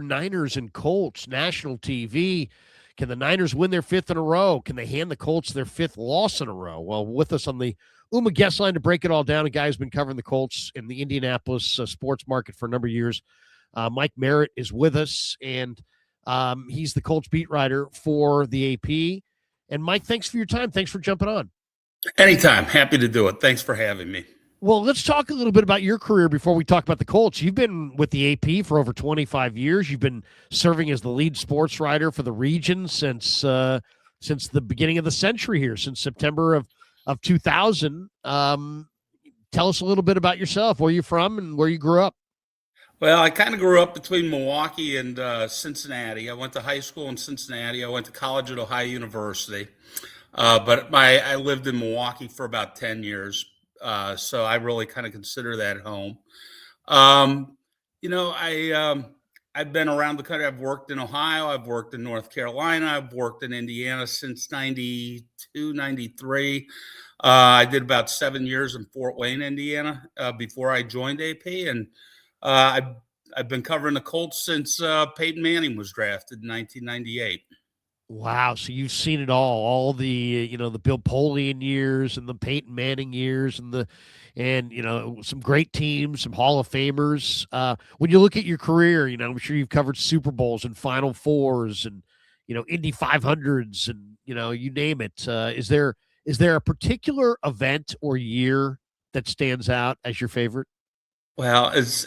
Niners and Colts, national TV. Can the Niners win their fifth in a row? Can they hand the Colts their fifth loss in a row? Well, with us on the Uma guest line to break it all down, a guy who's been covering the Colts in the Indianapolis sports market for a number of years. Mike Merritt is with us, and he's the Colts beat writer for the AP. And Mike, thanks for your time. Thanks for jumping on. Anytime. Happy to do it. Thanks for having me. Well, let's talk a little bit about your career before we talk about the Colts. You've been with the AP for over 25 years. You've been serving as the lead sports writer for the region since the beginning of the century here, since September of 2000. Tell us a little bit about yourself, where you're from and where you grew up. Well, I kind of grew up between Milwaukee and Cincinnati. I went to high school in Cincinnati. I went to college at Ohio University. But I lived in Milwaukee for about 10 years. So I really kind of consider that home. I've been around the country. I've worked in Ohio. I've worked in North Carolina. I've worked in Indiana since 92, 93. I did about 7 years in Fort Wayne, Indiana, before I joined AP. And I've been covering the Colts since Peyton Manning was drafted in 1998. Wow. So you've seen it all the, the Bill Polian years and the Peyton Manning years and some great teams, some Hall of Famers. When you look at your career, I'm sure you've covered Super Bowls and Final Fours and, Indy 500s and, you name it. Is there a particular event or year that stands out as your favorite? Well, that's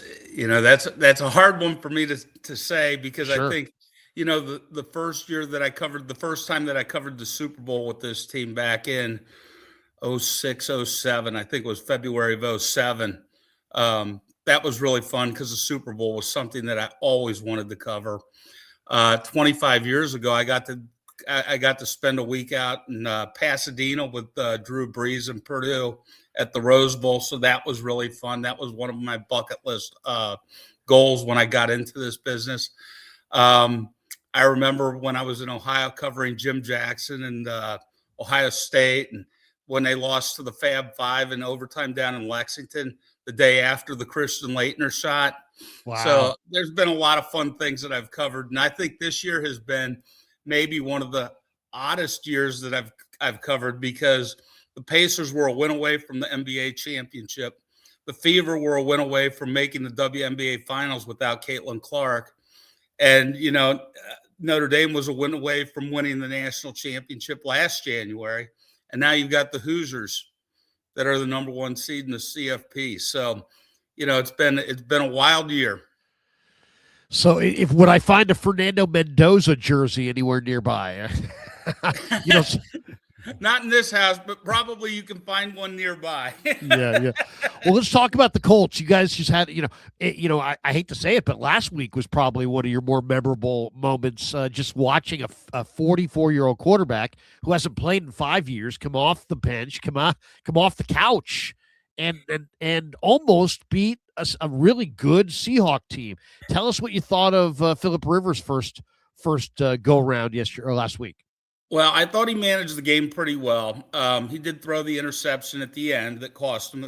a hard one for me to say because sure. I think, the first year that the first time that I covered the Super Bowl with this team back in 06, 07, I think it was February of 07. That was really fun because the Super Bowl was something that I always wanted to cover. 25 years ago, I got to spend a week out in Pasadena with Drew Brees and Purdue at the Rose Bowl. So that was really fun. That was one of my bucket list goals when I got into this business. I remember when I was in Ohio covering Jim Jackson and Ohio State, and when they lost to the Fab Five in overtime down in Lexington the day after the Christian Laettner shot. Wow. So there's been a lot of fun things that I've covered. And I think this year has been maybe one of the oddest years that I've covered because the Pacers were a win away from the NBA championship. The Fever were a win away from making the WNBA finals without Caitlin Clark. And, Notre Dame was a win away from winning the national championship last January. And now you've got the Hoosiers that are the number one seed in the CFP. So, it's been a wild year. So would I find a Fernando Mendoza jersey anywhere nearby? Not in this house, but probably you can find one nearby. Yeah. Well, let's talk about the Colts. You guys just had, I hate to say it, but last week was probably one of your more memorable moments. Just watching a 44-year-old quarterback who hasn't played in 5 years come off the bench, come off the couch, and almost beat a really good Seahawk team. Tell us what you thought of Phillip Rivers' first go around yesterday or last week. Well, I thought he managed the game pretty well. He did throw the interception at the end that cost him,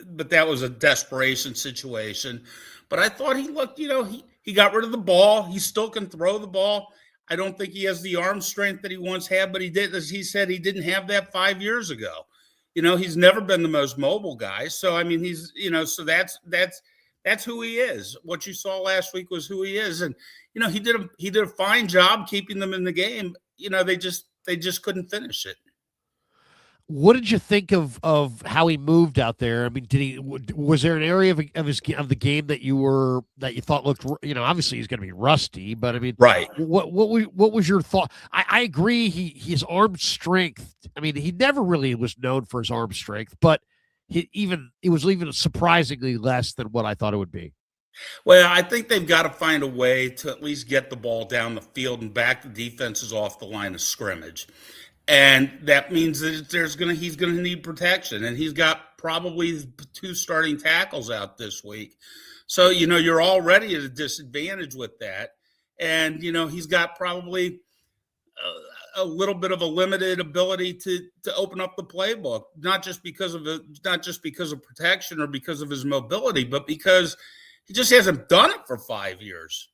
but that was a desperation situation. But I thought he looked, he got rid of the ball. He still can throw the ball. I don't think he has the arm strength that he once had, but he did, as he said, he didn't have that 5 years ago. He's never been the most mobile guy. So, I mean, he's, so that's who he is. What you saw last week was who he is. And, he did a fine job keeping them in the game. They just couldn't finish it. What did you think of how he moved out there? I mean, was there an area of the game that you thought looked, obviously he's going to be rusty, but I mean, right. What was your thought? I agree. His arm strength. I mean, he never really was known for his arm strength, but it was even surprisingly less than what I thought it would be. Well, I think they've got to find a way to at least get the ball down the field and back the defenses off the line of scrimmage. And that means that he's going to need protection. And he's got probably 2 starting tackles out this week. So, you're already at a disadvantage with that. And, he's got probably a little bit of a limited ability to open up the playbook, not just because of protection or because of his mobility, but because he just hasn't done it for 5 years.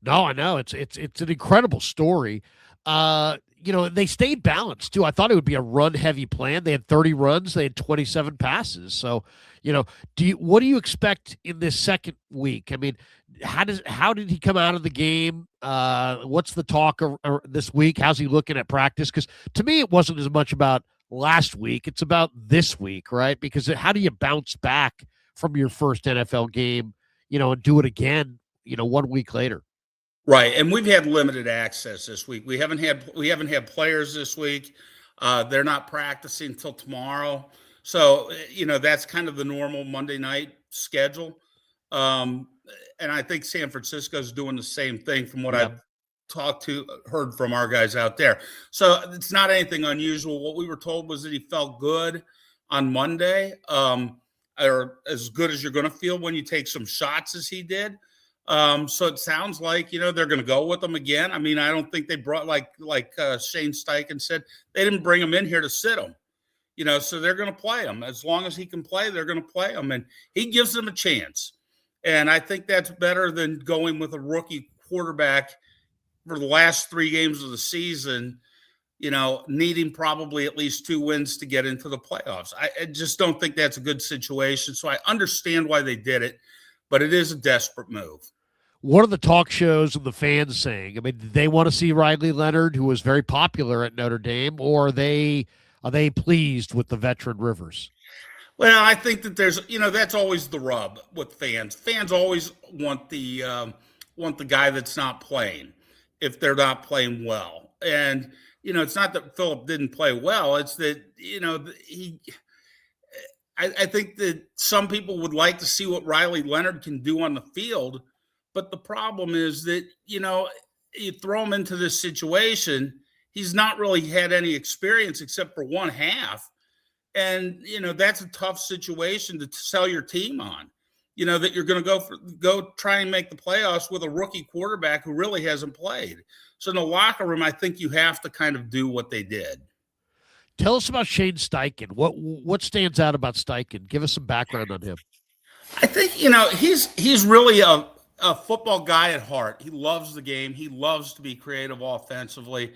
No, I know it's an incredible story. They stayed balanced too. I thought it would be a run heavy plan. They had 30 runs, they had 27 passes. So, what do you expect in this second week? I mean, how did he come out of the game? What's the talk this week? How's he looking at practice? Because to me, it wasn't as much about last week; it's about this week, right? Because how do you bounce back from your first NFL game, and do it again, 1 week later? Right, and we've had limited access this week. We haven't had players this week. They're not practicing till tomorrow, so that's kind of the normal Monday night schedule. Um, and I think San Francisco's doing the same thing from what Yep. I've heard from our guys out there. So it's not anything unusual. What we were told was that he felt good on Monday, or as good as you're going to feel when you take some shots as he did. So it sounds like they're going to go with him again. I mean, I don't think they brought like Shane Steichen said, they didn't bring him in here to sit him. So they're going to play him as long as he can play. They're going to play him, and he gives them a chance. And I think that's better than going with a rookie quarterback for the last 3 games of the season. Needing probably at least 2 wins to get into the playoffs. I just don't think that's a good situation. So I understand why they did it, but it is a desperate move. What are the talk shows and the fans saying? I mean, do they want to see Riley Leonard, who was very popular at Notre Dame, or are they pleased with the veteran Rivers? Well, I think that that's always the rub with fans. Fans always want the guy that's not playing if they're not playing well. And it's not that Philip didn't play well. It's that he. I think that some people would like to see what Riley Leonard can do on the field, but the problem is that you throw him into this situation. He's not really had any experience except for one half. And that's a tough situation to sell your team on. That you're going to go try and make the playoffs with a rookie quarterback who really hasn't played. So in the locker room, I think you have to kind of do what they did. Tell us about Shane Steichen. What stands out about Steichen? Give us some background on him. I think he's really a football guy at heart. He loves the game. He loves to be creative offensively.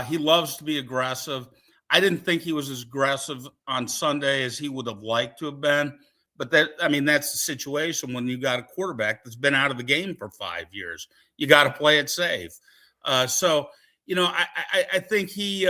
He loves to be aggressive. I didn't think he was as aggressive on Sunday as he would have liked to have been. But that's the situation when you got a quarterback that's been out of the game for 5 years. You got to play it safe. So I think he's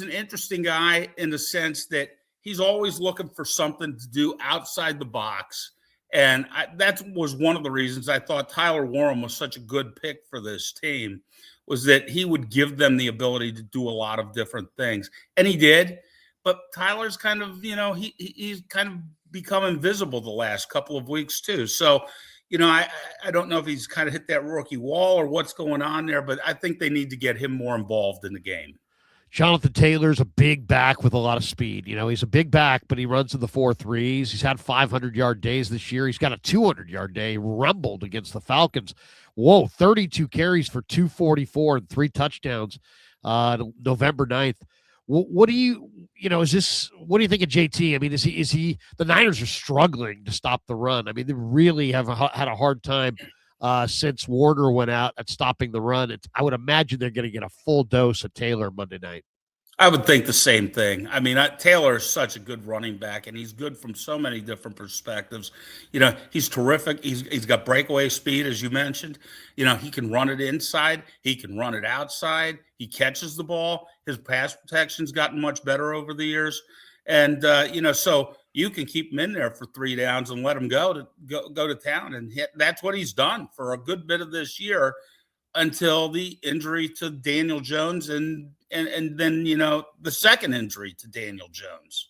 an interesting guy in the sense that he's always looking for something to do outside the box. And that was one of the reasons I thought Tyler Warren was such a good pick for this team, was that he would give them the ability to do a lot of different things. And he did. But Tyler's kind of, he's kind of become invisible the last couple of weeks too. So, I don't know if he's kind of hit that rookie wall or what's going on there, but I think they need to get him more involved in the game. Jonathan Taylor's a big back with a lot of speed. He's a big back, but he runs in the 4.3s. He's had 500-yard days this year. He's got a 200-yard day, rumbled against the Falcons. Whoa, 32 carries for 244 and 3 touchdowns November 9th. What do you think of JT? I mean, is he the Niners are struggling to stop the run. I mean, they really have had a hard time since Warner went out at stopping the run. I would imagine they're going to get a full dose of Taylor Monday night. I would think the same thing. I mean, Taylor is such a good running back, and he's good from so many different perspectives. He's terrific. He's got breakaway speed, as you mentioned. He can run it inside. He can run it outside. He catches the ball. His pass protection's gotten much better over the years. And, so you can keep him in there for 3 downs and let him go to town. And that's what he's done for a good bit of this year until the injury to Daniel Jones and then, the second injury to Daniel Jones.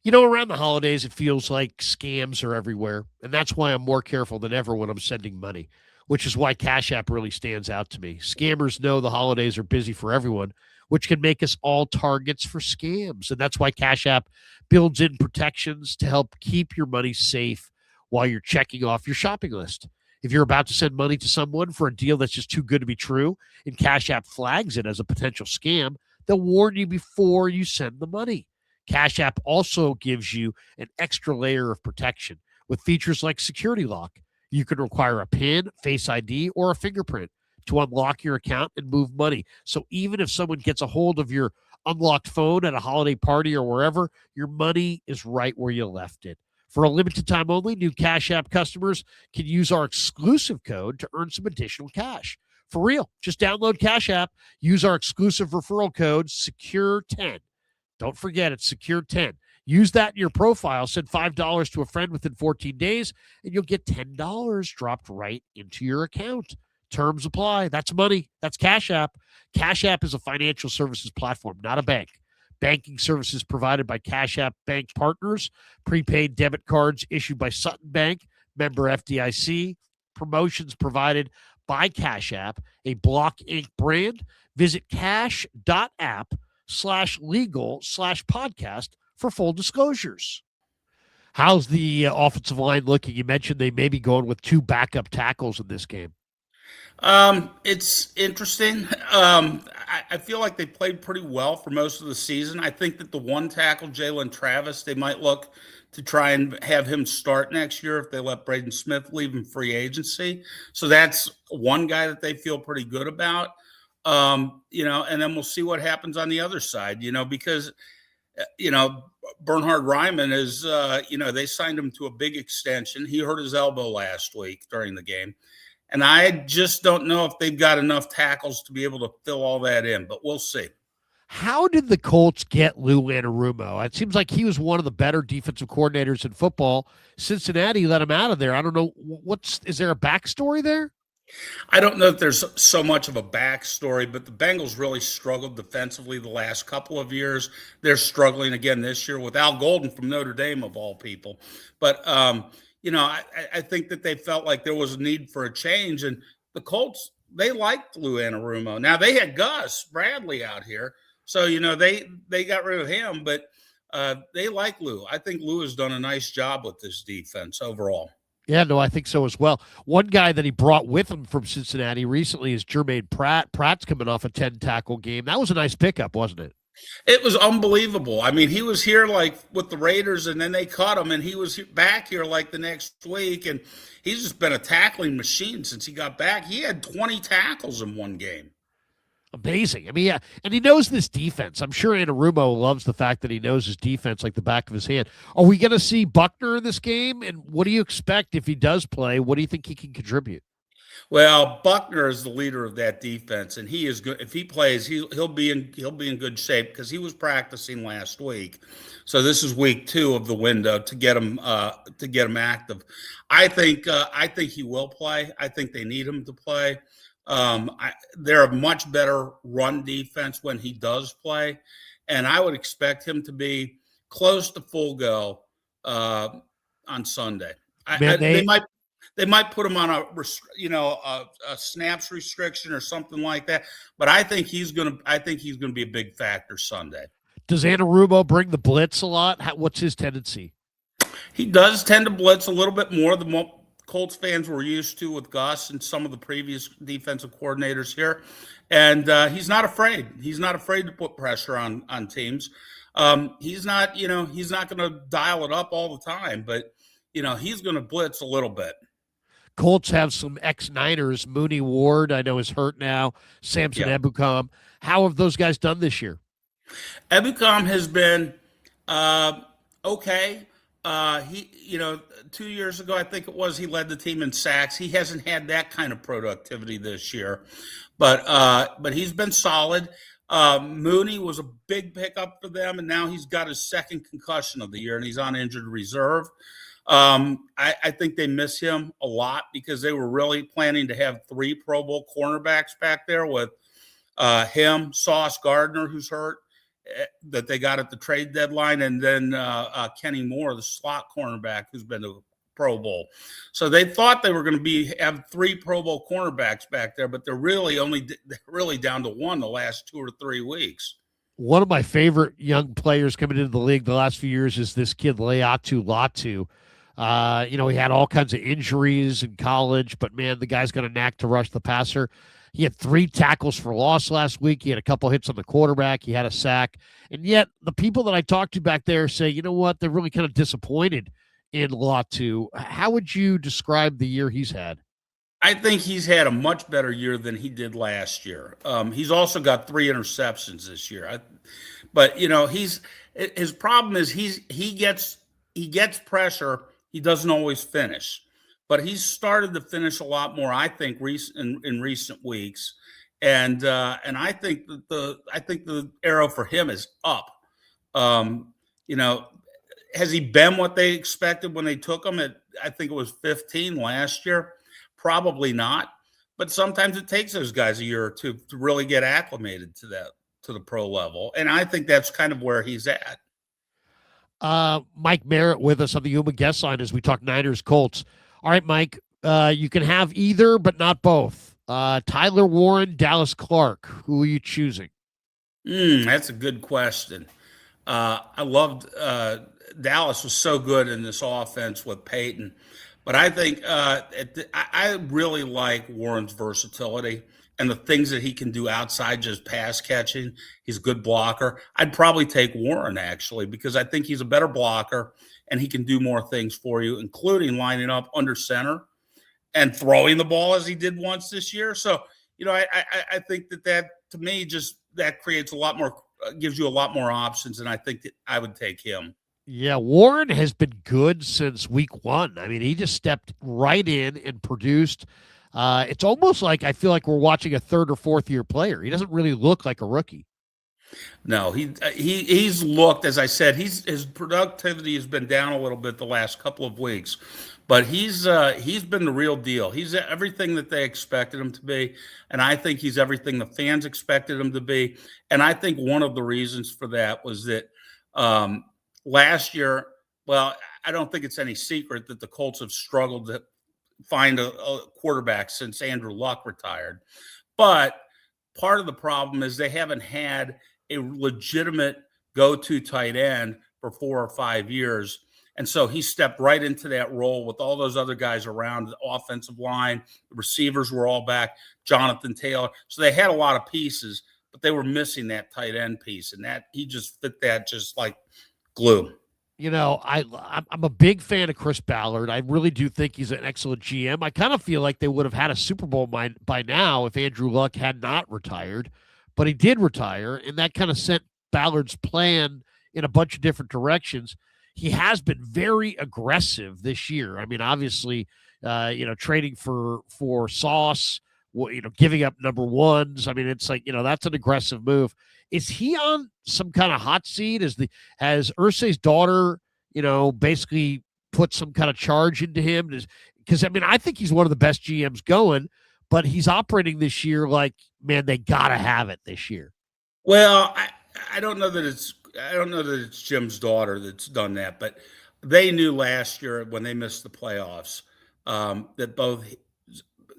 Around the holidays, it feels like scams are everywhere. And that's why I'm more careful than ever when I'm sending money, which is why Cash App really stands out to me. Scammers know the holidays are busy for everyone, which can make us all targets for scams. And that's why Cash App builds in protections to help keep your money safe while you're checking off your shopping list. If you're about to send money to someone for a deal that's just too good to be true and Cash App flags it as a potential scam, they'll warn you before you send the money. Cash App also gives you an extra layer of protection with features like Security Lock. You can require a PIN, Face ID, or a fingerprint to unlock your account and move money. So even if someone gets a hold of your unlocked phone at a holiday party or wherever, your money is right where you left it. For a limited time only, new Cash App customers can use our exclusive code to earn some additional cash. For real, just download Cash App, use our exclusive referral code, SECURE10. Don't forget, it's SECURE10. Use that in your profile, send $5 to a friend within 14 days, and you'll get $10 dropped right into your account. Terms apply. That's money. That's Cash App. Cash App is a financial services platform, not a bank. Banking services provided by Cash App Bank partners. Prepaid debit cards issued by Sutton Bank, member FDIC. Promotions provided by Cash App, a Block Inc. brand. Visit cash.app/legal/podcast for full disclosures. How's the offensive line looking? You mentioned they may be going with 2 backup tackles in this game. It's interesting. I feel like they played pretty well for most of the season. I think that the one tackle, Jalen Travis, they might look to try and have him start next year if they let Braden Smith leave in free agency. So that's one guy that they feel pretty good about. And then we'll see what happens on the other side, because Bernhard Raimann is, they signed him to a big extension. He hurt his elbow last week during the game. And I just don't know if they've got enough tackles to be able to fill all that in, but we'll see. How did the Colts get Lou Anarumo? It seems like he was one of the better defensive coordinators in football. Cincinnati let him out of there. I don't know. Is there a backstory there? I don't know if there's so much of a backstory, but the Bengals really struggled defensively the last couple of years. They're struggling again this year with Al Golden from Notre Dame, of all people. But, I think that they felt like there was a need for a change. And the Colts, they liked Lou Anarumo. Now, they had Gus Bradley out here. So, they got rid of him, but they like Lou. I think Lou has done a nice job with this defense overall. Yeah, no, I think so as well. One guy that he brought with him from Cincinnati recently is Jermaine Pratt. Pratt's coming off a 10-tackle game. That was a nice pickup, wasn't it? It was unbelievable. I mean, he was here like with the Raiders, and then they caught him, and he was back here like the next week, and he's just been a tackling machine since he got back. He had 20 tackles in one game. Amazing. I mean, yeah, and he knows this defense. I'm sure Anarumo loves the fact that he knows his defense like the back of his hand. Are we going to see Buckner in this game? And what do you expect if he does play? What do you think he can contribute? Well, Buckner is the leader of that defense, and he is good. If he plays, he'll be in good shape because he was practicing last week. So this is week 2 of the window to get him active. I think he will play. I think they need him to play. They're a much better run defense when he does play, and I would expect him to be close to full go on Sunday. They might put him on a snaps restriction or something like that, but I think he's gonna be a big factor Sunday. Does Anarumo bring the blitz a lot? What's his tendency? He does tend to blitz a little bit more than what Colts fans were used to with Gus and some of the previous defensive coordinators here. And he's not afraid. He's not afraid to put pressure on teams. He's not going to dial it up all the time, but, he's going to blitz a little bit. Colts have some ex-Niners. Mooney Ward, I know, is hurt now. Samson Ebukam. How have those guys done this year? Ebukam has been okay. 2 years ago, I think it was, he led the team in sacks. He hasn't had that kind of productivity this year, but he's been solid. Mooney was a big pickup for them, and now he's got his second concussion of the year, and he's on injured reserve. I think they miss him a lot because they were really planning to have 3 Pro Bowl cornerbacks back there with him, Sauce Gardner, who's hurt, that they got at the trade deadline, and then Kenny Moore, the slot cornerback, who's been to Pro Bowl. So they thought they were going to have 3 Pro Bowl cornerbacks back there, but they're really down to 1 the last 2 or 3 weeks. One of my favorite young players coming into the league the last few years is this kid, Leatu Latu. He had all kinds of injuries in college, but, man, the guy's got a knack to rush the passer. He had 3 tackles for loss last week. He had a couple hits on the quarterback. He had a sack. And yet the people that I talked to back there say, you know what, they're really kind of disappointed in Latu. How would you describe the year he's had? I think he's had a much better year than he did last year. He's also got 3 interceptions this year. But his problem is he gets pressure. He doesn't always finish, but he's started to finish a lot more. I think in recent weeks, and I think that the arrow for him is up. Um, you know, has he been what they expected when they took him at? I think it was 15 last year. Probably not. But sometimes it takes those guys a year or two to really get acclimated to the pro level, and I think that's kind of where he's at. Mike Merritt with us on the Yuma guest line as we talk Niners Colts. All right, Mike, you can have either, but not both. Tyler Warren, Dallas Clark. Who are you choosing? That's a good question. I loved Dallas was so good in this offense with Peyton, but I think I really like Warren's versatility and the things that he can do outside just pass catching. He's a good blocker. I'd probably take Warren actually because I think he's a better blocker and he can do more things for you, including lining up under center and throwing the ball as he did once this year. So I think that to me just that creates a lot more, gives you a lot more options, and I think that I would take him. Yeah, Warren has been good since week one. I mean, he just stepped right in and produced. It's almost like I feel like we're watching a third or fourth year player. He doesn't really look like a rookie. No, he's looked, as I said, his productivity has been down a little bit the last couple of weeks, but he's been the real deal. He's everything that they expected him to be, and I think he's everything the fans expected him to be. And I think one of the reasons for that was that last year, well, I don't think it's any secret that the Colts have struggled to find a quarterback since Andrew Luck retired, but part of the problem is they haven't had a legitimate go-to tight end for 4 or 5 years. And so he stepped right into that role with all those other guys around the offensive line. The receivers were all back, Jonathan Taylor. So they had a lot of pieces, but they were missing that tight end piece. And that he just fit that just like glue. I'm a big fan of Chris Ballard. I really do think he's an excellent GM. I kind of feel like they would have had a Super Bowl by now if Andrew Luck had not retired, but he did retire, and that kind of sent Ballard's plan in a bunch of different directions. He has been very aggressive this year. I mean, obviously, trading for Sauce, giving up number ones. I mean, it's like, that's an aggressive move. Is he on some kind of hot seat? Has Irsay's daughter, basically put some kind of charge into him? Because, I mean, I think he's one of the best GMs going, but he's operating this year like, man, they got to have it this year. Well, I don't know that it's Jim's daughter that's done that, but they knew last year when they missed the playoffs that both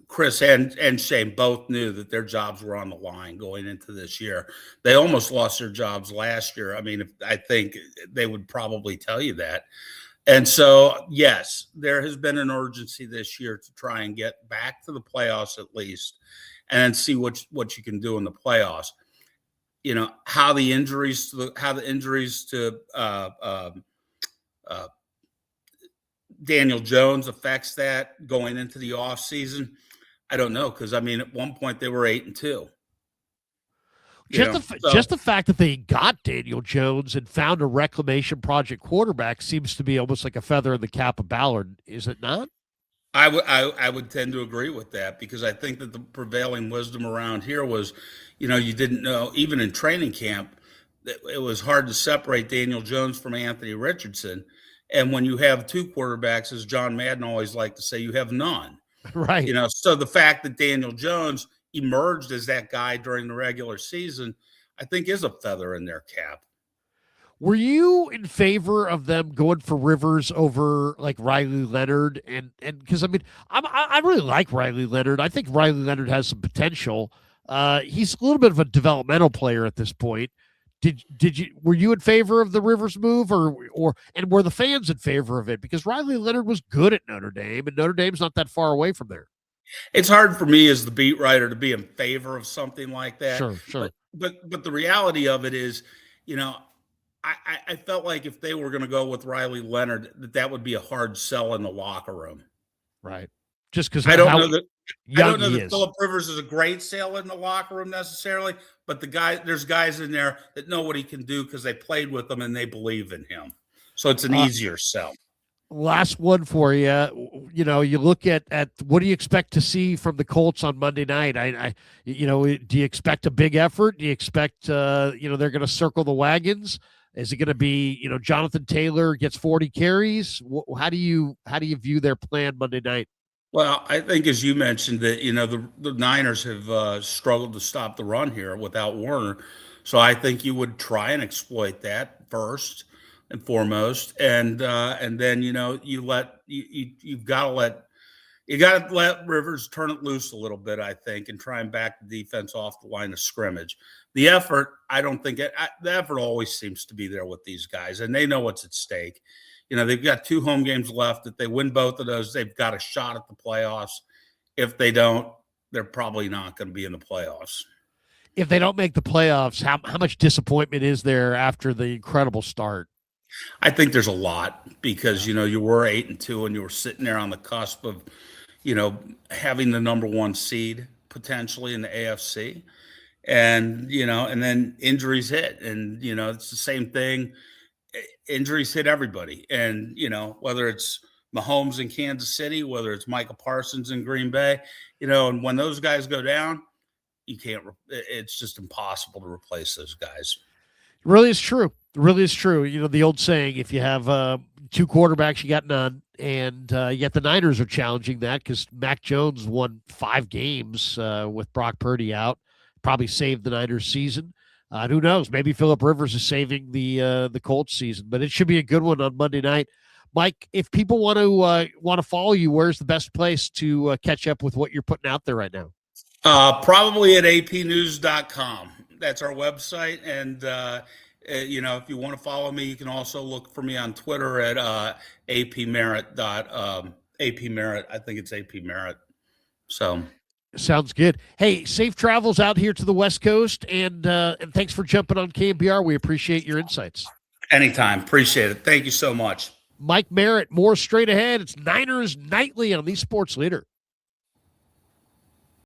Chris and Shane both knew that their jobs were on the line going into this year. They almost lost their jobs last year. I mean, I think they would probably tell you that. And so, yes, there has been an urgency this year to try and get back to the playoffs at least and see what you can do in the playoffs. How the injuries to Daniel Jones affects that going into the offseason. I don't know, because I mean, at one point they were 8-2. Just the fact that they got Daniel Jones and found a reclamation project quarterback seems to be almost like a feather in the cap of Ballard, is it not? I would tend to agree with that, because I think that the prevailing wisdom around here was, you didn't know, even in training camp, it was hard to separate Daniel Jones from Anthony Richardson. And when you have two quarterbacks, as John Madden always liked to say, you have none. Right. So the fact that Daniel Jones emerged as that guy during the regular season, I think is a feather in their cap. Were you in favor of them going for Rivers over like Riley Leonard? And because I mean, I really like Riley Leonard. I think Riley Leonard has some potential. He's a little bit of a developmental player at this point. Were you in favor of the Rivers move, and were the fans in favor of it? Because Riley Leonard was good at Notre Dame, and Notre Dame's not that far away from there. It's hard for me as the beat writer to be in favor of something like that. Sure. But the reality of it is, I felt like if they were going to go with Riley Leonard, that would be a hard sell in the locker room. Right. Just because I don't know young he that is. Phillip Rivers is a great sale in the locker room necessarily, but there's guys in there that know what he can do because they played with him and they believe in him. So it's an easier sell. Last one for you. You know, you look at what do you expect to see from the Colts on Monday night? Do you expect a big effort? Do you expect they're going to circle the wagons? Is it going to be Jonathan Taylor gets 40 carries? How do you view their plan Monday night? Well, I think as you mentioned that the Niners have struggled to stop the run here without Warner, so I think you would try and exploit that first and foremost, and then you've got to let Rivers turn it loose a little bit, I think, and try and back the defense off the line of scrimmage. The effort, I don't think the effort always seems to be there with these guys, and they know what's at stake. They've got 2 home games left. If they win both of those, they've got a shot at the playoffs. If they don't, they're probably not going to be in the playoffs. If they don't make the playoffs, how much disappointment is there after the incredible start? I think there's a lot because, you were 8-2 and you were sitting there on the cusp of, having the number 1 seed potentially in the AFC. And, and then injuries hit and, it's the same thing. Injuries hit everybody. And, whether it's Mahomes in Kansas City, whether it's Micah Parsons in Green Bay, and when those guys go down, it's just impossible to replace those guys. It really is true. It really is true. The old saying, if you have 2 quarterbacks, you got none. And yet the Niners are challenging that because Mac Jones won 5 games with Brock Purdy out, probably saved the Niners season. Who knows? Maybe Phillip Rivers is saving the Colts season, but it should be a good one on Monday night. Mike, if people want to follow you, where's the best place to catch up with what you're putting out there right now? Probably at apnews.com. That's our website. And, if you want to follow me, you can also look for me on Twitter at apmerit. apmerit. I think it's apmerit. So. Sounds good. Hey, safe travels out here to the West Coast, and thanks for jumping on KNBR. We appreciate your insights. Anytime. Appreciate it. Thank you so much. Mike Merritt, more straight ahead. It's Niners Nightly on the Sports Leader.